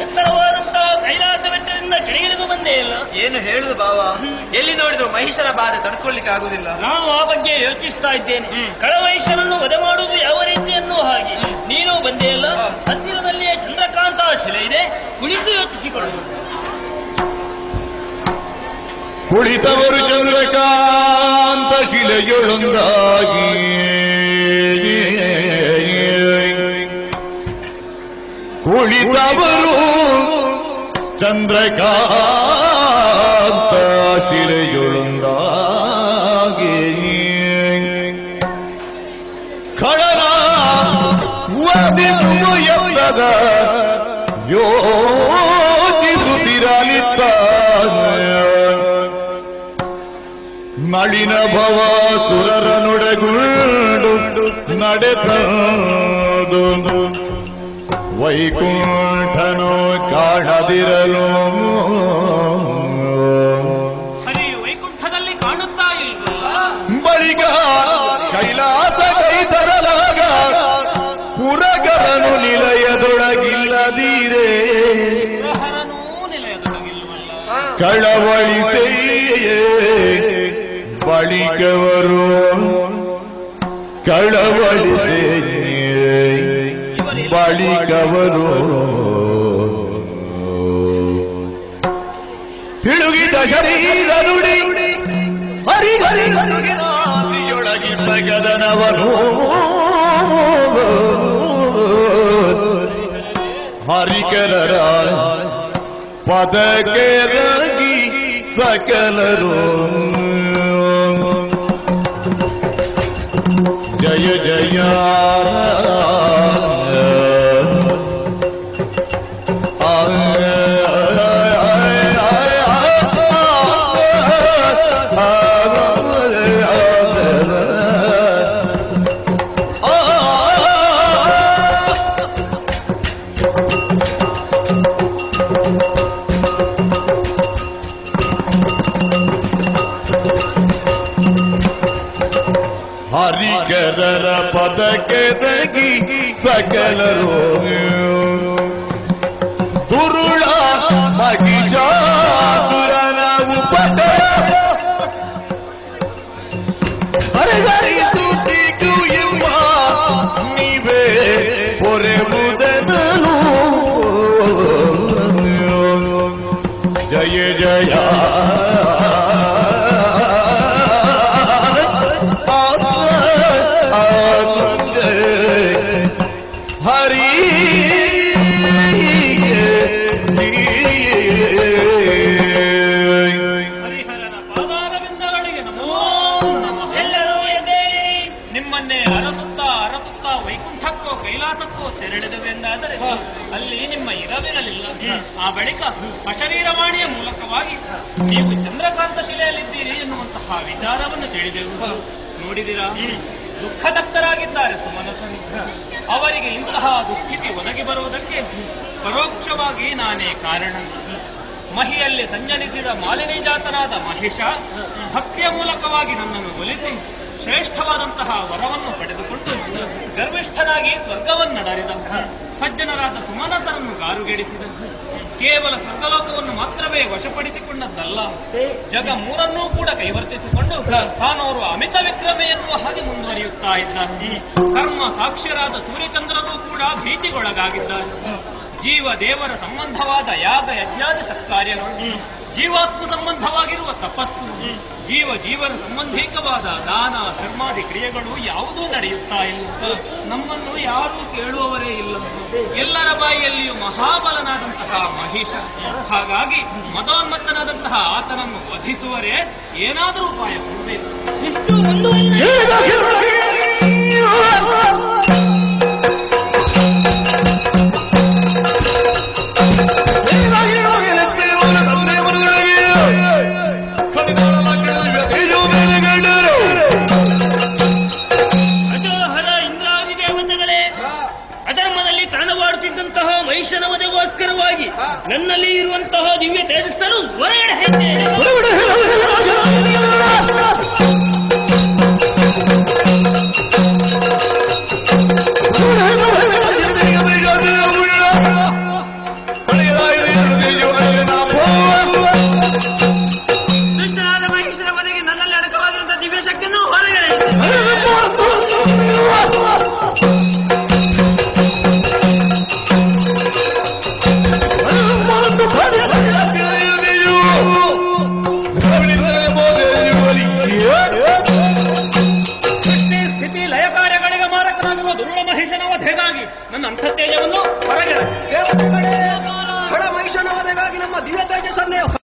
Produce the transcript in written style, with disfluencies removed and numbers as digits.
ಎತ್ತರವಾದಂತಹ ಕೈಲಾಸ ಬೆಟ್ಟದಿಂದ ಕೆಳಗಿಳಿದು ಬಂದೇ ಇಲ್ಲ. ಏನು ಹೇಳುದು ಬಾವ, ಎಲ್ಲಿ ನೋಡಿದ್ರು ಮಹಿಷನ ಬಾಧೆ ತಡ್ಕೊಳ್ಳಿಕ್ಕೆ ಆಗುದಿಲ್ಲ. ನಾನು ಆ ಬಗ್ಗೆ ಯೋಚಿಸ್ತಾ ಇದ್ದೇನೆ. ಕಳವಹಿಷನನ್ನು ವಧೆ ಮಾಡುವುದು ಯಾವ ರೀತಿಯನ್ನು ಹಾಗೆ ನೀನು ಬಂದೇ ಇಲ್ಲ. ಹತ್ತಿರದಲ್ಲಿಯೇ ಚಂದ್ರಕಾಂತ ಶಿಲೆ ಇದೆ, ಕುಳಿತು ಯೋಚಿಸಿಕೊಳ್ಳು. ಕುಳಿತವರು ಚಂದ್ರಕಾಂತ ಶಿಲೆಯೊಳೊಂದಾಗಿ ಕುಳಿತವರು ಚಂದ್ರಕಾಂತ ಶಿಲೆಯೊಳೊಂದಾಗಿ ಖಳನ ವದಿಸುವ ಎತ್ತದ ಯೋಚಿಸುತ್ತಿರಲಿತ್ತ ನಳಿನ ಭವ ಸುರರ ನೊಡಗುಂಡು ನಡೆತದು ವೈಕುಂಠನು ಕಾಣದಿರಲು. ಸರಿ, ವೈಕುಂಠದಲ್ಲಿ ಕಾಣುತ್ತಾ ಇಲ್ವಲ್ಲ? ಬಳಿಕ ಕೈಲಾಸ ಕೈ ತರಲಾಗ ಪುರಗರನು ನಿಲಯದೊಳಗಿಲ್ಲದೀರೇ ಕಳವಳಿಸೆಯೇ ಬಳಿಕವರು ಕಳವಳಿಸೆಯೇ ಬಳಿಕವರು ತಿಳುಗಿದ ಶರೀರ ನುಡಿ ಹರಿಹರಿಯೊಳಗಿದ್ದ ಗದನವನು ಹರಿಕರರ ಪದಕ್ಕೆ ರಗಿ ಸಕಲರು ಜಯ ಜಯ ಹರಿಕರರ ಪದಕ್ಕೆ ರಗಿ ಸಕಲರು ದುರುಳ ಮಹಿಷಾಸುರನ ಉಪಟ ಹರಿಹರಿಸುತ್ತಿಗೂ ಎಂಬ ನೀವೇ ಪೊರೆವುದನು ಜಯ ಜಯ ಹರಿ ಹರಿಹರನ ಪಾದಾರವಿಂದಗಳಿಗೆ ನಮೋ ನಮಃ. ಎಲ್ಲರೂ ಎದ್ದೇಳಿರಿ. ನಿಮ್ಮನ್ನೇ ಅರಸುತ್ತಾ ಅರಸುತ್ತಾ ವೈಕುಂಠಕ್ಕೋ ಕೈಲಾಸಕ್ಕೋ ತೆರಳಿದವೆಂದಾದರೆ ಅಲ್ಲಿ ನಿಮ್ಮ ಇರವಿರಲಿಲ್ಲ. ಆ ಬಳಿಕ ಅಶರೀರವಾಣಿಯ ಮೂಲಕವಾಗಿ ನೀವು ಚಂದ್ರಕಾಂತ ಶಿಲೆಯಲ್ಲಿದ್ದೀರಿ ಎನ್ನುವಂತಹ ವಿಚಾರವನ್ನು ತಿಳಿದೆವು. ನೋಡಿದಿರಾ, ದುಃಖದತ್ತರಾಗಿದ್ದಾರೆ ಸುಮನಸರು. ಅವರಿಗೆ ಇಂತಹ ದುಸ್ಥಿತಿ ಒದಗಿ ಬರುವುದಕ್ಕೆ ಪರೋಕ್ಷವಾಗಿ ನಾನೇ ಕಾರಣ. ಮಹಿಯಲ್ಲಿ ಸಂಜನಿಸಿದ ಮಾಲಿನಿ ಜಾತನಾದ ಮಹಿಷ ಭಕ್ತಿಯ ಮೂಲಕವಾಗಿ ನನ್ನನ್ನು ಒಲಿಸಿ ಶ್ರೇಷ್ಠವಾದಂತಹ ವರವನ್ನು ಪಡೆದುಕೊಂಡು ಗರ್ವಿಷ್ಠನಾಗಿ ಸ್ವರ್ಗವನ್ನಡರಿದ. ಸಜ್ಜನರಾದ ಸುಮನಸರನ್ನು ಗಾರುಗೆಡಿಸಿದ. ಕೇವಲ ಸ್ವರ್ಗಲೋಕವನ್ನು ಮಾತ್ರವೇ ವಶಪಡಿಸಿಕೊಂಡದ್ದಲ್ಲ, ಜಗ ಮೂರನ್ನೂ ಕೂಡ ಕೈವರ್ತಿಸಿಕೊಂಡು ತಾನೋರು ಅಮಿತ ವಿಕ್ರಮೆ ಎನ್ನುವ ಹಾಗೆ ಮುಂದುವರಿಯುತ್ತಾ ಇದ್ದಾರೆ. ಕರ್ಮ ಸಾಕ್ಷ್ಯರಾದ ಸೂರ್ಯಚಂದ್ರರೂ ಕೂಡ ಭೀತಿಗೊಳಗಾಗಿದ್ದಾರೆ. ಜೀವ ದೇವರ ಸಂಬಂಧವಾದ ಯಾಗ ಯಜ್ಞಾದಿ ಸತ್ಕಾರ್ಯಗಳು, ಜೀವಾತ್ಮ ಸಂಬಂಧವಾಗಿರುವ ತಪಸ್ಸು, ಜೀವ ಜೀವನ ಸಂಬಂಧಿಕವಾದ ದಾನ ಧರ್ಮಾದಿ ಕ್ರಿಯೆಗಳು ಯಾವುದೂ ನಡೆಯುತ್ತಾ ಇಲ್ಲ. ನಮ್ಮನ್ನು ಯಾರೂ ಕೇಳುವವರೇ ಇಲ್ಲ. ಎಲ್ಲರ ಬಾಯಿಯಲ್ಲಿಯೂ ಮಹಾಬಲನಾದಂತಹ ಮಹಿಷ. ಹಾಗಾಗಿ ಮದೋನ್ಮತ್ತನಾದಂತಹ ಆತನನ್ನು ವಧಿಸುವರೇ ಏನಾದರೂ ಉಪಾಯ ಕೊಡಬೇಕು. ಇಷ್ಟು ಒಂದು ವಧೆಗೋಸ್ಕರವಾಗಿ ನನ್ನಲ್ಲಿ ಇರುವಂತಹ ದಿವ್ಯ ತೇಜಸ್ಸನ್ನು ಹೊರಗಡೆ ಹಾಕಿದ್ದೇನೆ. ಮಹಿಷನ ವಧೆಗೆ ನನ್ನಲ್ಲಿ ಅಡಕವಾಗಿರುವಂತಹ ದಿವ್ಯ ಶಕ್ತಿಯನ್ನು ಹೊರಗಡೆ ಸ್ಥಿತಿ ಲಯ ಕಾರ್ಯಗಳಿಗೆ ಮಾರಕನಾಗಿರುವ ದುರ್ಗ ಮಹಿಷನ ವಧೆಗಾಗಿ ನನ್ನ ಅಂತಃತೇಜವನ್ನು ಹೊರಗೆ ಮಹಿಷನ ವಧೆಗಾಗಿ ನಮ್ಮ ದಿವ್ಯ ತೇಜಸ್ಸನ್ನು